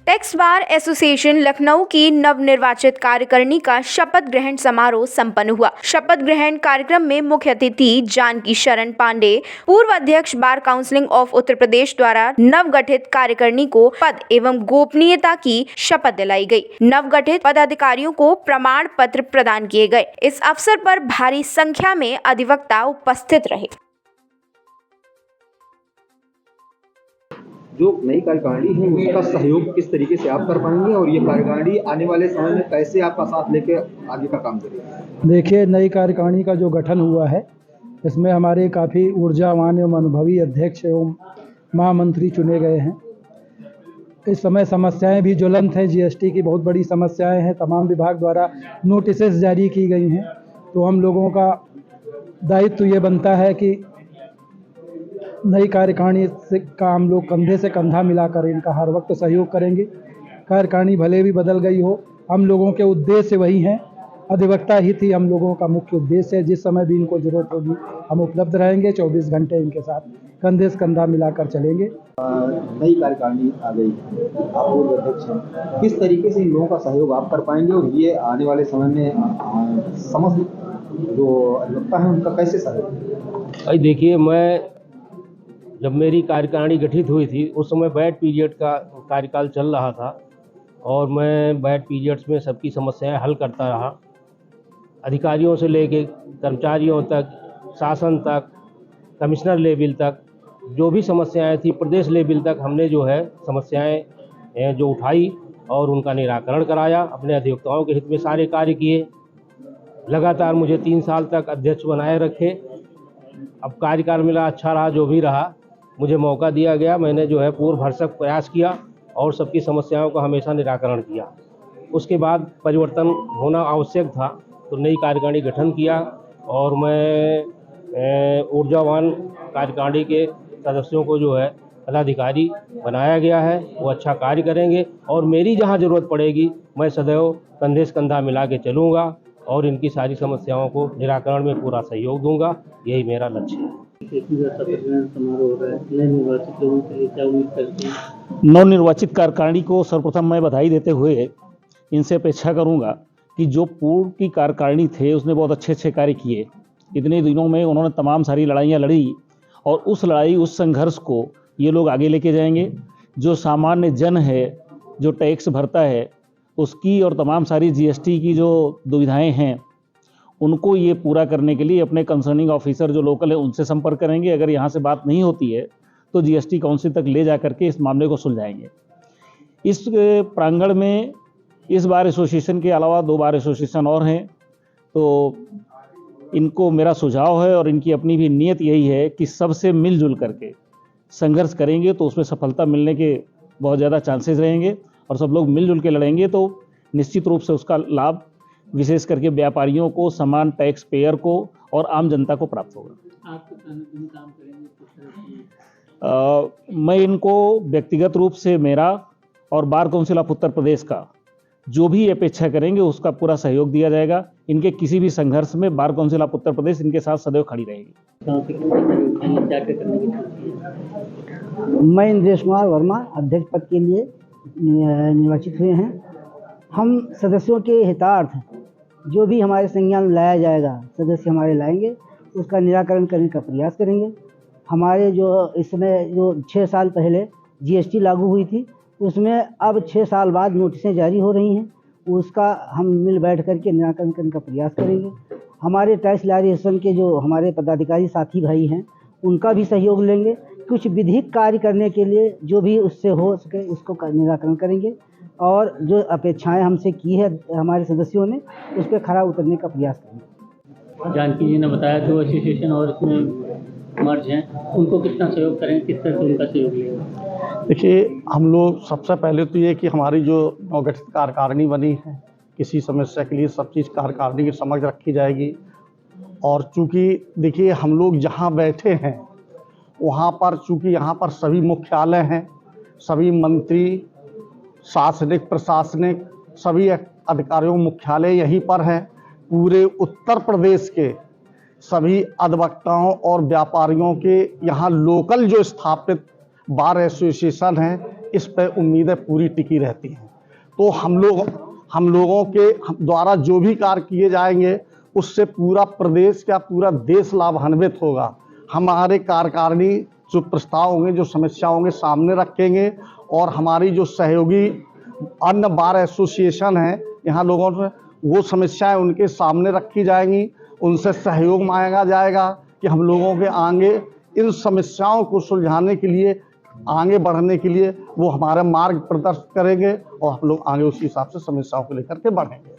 Tax bar association Lucknow की नवनिर्वाचित कार्यकारिणी का शपथ ग्रहण समारोह संपन्न हुआ। शपथ ग्रहण कार्यक्रम में मुख्य अतिथि जानकी शरण पांडे, पूर्व अध्यक्ष bar council of Uttar Pradesh द्वारा नवगठित कार्यकारिणी को पद एवं गोपनीयता की शपथ दिलाई गई। नवगठित पदाधिकारियों को प्रमाण पत्र प्रदान किए गए। इस अवसर पर भारी संख्या में अधिवक्ता उपस्थित रहे। जो नई कार्यकारिणी है उसका सहयोग किस तरीके से आप कर पाएंगे और ये कार्यकारिणी आने वाले समय में कैसे आपका साथ लेके आगे का काम करेगी? देखिए, नई कार्यकारिणी का जो गठन हुआ है इसमें हमारे काफ़ी ऊर्जावान एवं अनुभवी अध्यक्ष एवं महामंत्री चुने गए हैं। इस समय समस्याएं भी ज्वलंत हैं। जीएसटी की बहुत बड़ी समस्याएं हैं। तमाम विभाग द्वारा नोटिसेस जारी की गई हैं। तो हम लोगों का दायित्व ये बनता है कि नई कार्यकारिणी का हम लोग कंधे से कंधा मिलाकर इनका हर वक्त सहयोग करेंगे। कार्यकारिणी भले भी बदल गई हो, हम लोगों के उद्देश्य वही हैं। अधिवक्ता ही थी हम लोगों का मुख्य उद्देश्य है। जिस समय भी इनको जरूरत होगी हम उपलब्ध रहेंगे। 24 घंटे इनके साथ कंधे से कंधा मिलाकर चलेंगे। नई कार्यकारिणी आ गई, आप पूर्व अध्यक्ष हैं, किस तरीके से इन लोगों का सहयोग आप कर पाएंगे और ये आने वाले समय में समस्त जो अधिवक्ता हैं उनका कैसे सहयोग? देखिए, मैं जब मेरी कार्यकारिणी गठित हुई थी उस समय बैड पीरियड का कार्यकाल चल रहा था और मैं बैड पीरियड्स में सबकी समस्याएं हल करता रहा। अधिकारियों से लेके कर्मचारियों तक, शासन तक, कमिश्नर लेवल तक जो भी समस्याएं थी, प्रदेश लेवल तक हमने जो है समस्याएं जो उठाई और उनका निराकरण कराया। अपने अधिवक्ताओं के हित में सारे कार्य किए। लगातार मुझे 3 साल तक अध्यक्ष बनाए रखे। अब कार्यकाल मेरा अच्छा रहा, जो भी रहा मुझे मौका दिया गया, मैंने जो है पूर्ण भरसक प्रयास किया और सबकी समस्याओं का हमेशा निराकरण किया। उसके बाद परिवर्तन होना आवश्यक था तो नई कार्यकारिणी गठन किया और मैं ऊर्जावान कार्यकारिणी के सदस्यों को जो है पदाधिकारी बनाया गया है। वो अच्छा कार्य करेंगे और मेरी जहां ज़रूरत पड़ेगी मैं सदैव कंधे से कंधा मिला के चलूँगा और इनकी सारी समस्याओं को निराकरण में पूरा सहयोग दूंगा। यही मेरा लक्ष्य है। नवनिर्वाचित कार्यकारिणी को सर्वप्रथम मैं बधाई देते हुए इनसे अपेक्षा करूंगा कि जो पूर्व की कार्यकारिणी थे उसने बहुत अच्छे कार्य किए। इतने दिनों में उन्होंने तमाम सारी लड़ाइयाँ लड़ी और उस लड़ाई, उस संघर्ष को ये लोग आगे लेके जाएंगे। जो सामान्य जन है, जो टैक्स भरता है, उसकी और तमाम सारी जीएसटी की जो दुविधाएं हैं उनको ये पूरा करने के लिए अपने कंसर्निंग ऑफिसर जो लोकल है उनसे संपर्क करेंगे। अगर यहाँ से बात नहीं होती है तो जीएसटी काउंसिल तक ले जा करके इस मामले को सुलझाएंगे। इस प्रांगण में इस बार एसोसिएशन के अलावा 2 बार एसोसिएशन और हैं, तो इनको मेरा सुझाव है और इनकी अपनी भी नीयत यही है कि सबसे मिलजुल करके संघर्ष करेंगे तो उसमें सफलता मिलने के बहुत ज़्यादा चांसेस रहेंगे और सब लोग मिलजुल के लड़ेंगे तो निश्चित रूप से उसका लाभ विशेष करके व्यापारियों को, समान टैक्स पेयर को और आम जनता को प्राप्त होगा। आप काम करेंगे? मैं इनको व्यक्तिगत रूप से मेरा और bar council of Uttar Pradesh का जो भी अपेक्षा करेंगे उसका पूरा सहयोग दिया जाएगा। इनके किसी भी संघर्ष में bar council of Uttar Pradesh इनके साथ सदैव खड़ी रहेगी। मैं इंद्रेश कुमार वर्मा अध्यक्ष पद के लिए निर्वाचित हुए हैं। हम सदस्यों के हितार्थ जो भी हमारे संज्ञान में लाया जाएगा, सदस्य हमारे लाएंगे, उसका निराकरण करने का प्रयास करेंगे। हमारे जो इस समय जो 6 साल पहले जीएसटी लागू हुई थी उसमें अब 6 साल बाद नोटिसें जारी हो रही हैं, उसका हम मिल बैठ करके निराकरण करने का प्रयास करेंगे। हमारे टैक्स लायरेशन के जो हमारे पदाधिकारी साथी भाई हैं उनका भी सहयोग लेंगे। कुछ विधिक कार्य करने के लिए जो भी उससे हो सके उसको निराकरण करेंगे और जो अपेक्षाएं हमसे की है हमारे सदस्यों ने उस पर खरा उतरने का प्रयास करेंगे। जानकी जी ने बताया 2 एसोसिएशन और इसमें मर्ज हैं, उनको कितना सहयोग करेंगे, किस तरह से उनका सहयोग लेंगे? देखिए, हम लोग सबसे पहले तो ये कि हमारी जो नवगठित कार्यकारिणी बनी है किसी समस्या के लिए सब चीज़ कार्यकारिणी के समक्ष रखी जाएगी। और चूँकि देखिए हम लोग जहाँ बैठे हैं वहाँ पर चूँकि यहाँ पर सभी मुख्यालय हैं, सभी मंत्री, शासनिक, प्रशासनिक सभी अधिकारियों मुख्यालय यहीं पर है। पूरे उत्तर प्रदेश के सभी अधिवक्ताओं और व्यापारियों के यहाँ लोकल जो स्थापित बार एसोसिएशन हैं इस पर उम्मीदें पूरी टिकी रहती हैं। तो हम लोगों के द्वारा जो भी कार्य किए जाएंगे उससे पूरा प्रदेश क्या पूरा देश लाभान्वित होगा। हमारे कार्यकारिणी जो प्रस्ताव होंगे, जो समस्या होंगे सामने रखेंगे और हमारी जो सहयोगी अन्य बार एसोसिएशन हैं यहाँ लोगों से वो समस्याएं उनके सामने रखी जाएंगी, उनसे सहयोग मांगा जाएगा कि हम लोगों के आगे इन समस्याओं को सुलझाने के लिए, आगे बढ़ने के लिए वो हमारा मार्ग प्रदर्शित करेंगे और हम लोग आगे उसी हिसाब से समस्याओं को लेकर के बढ़ेंगे।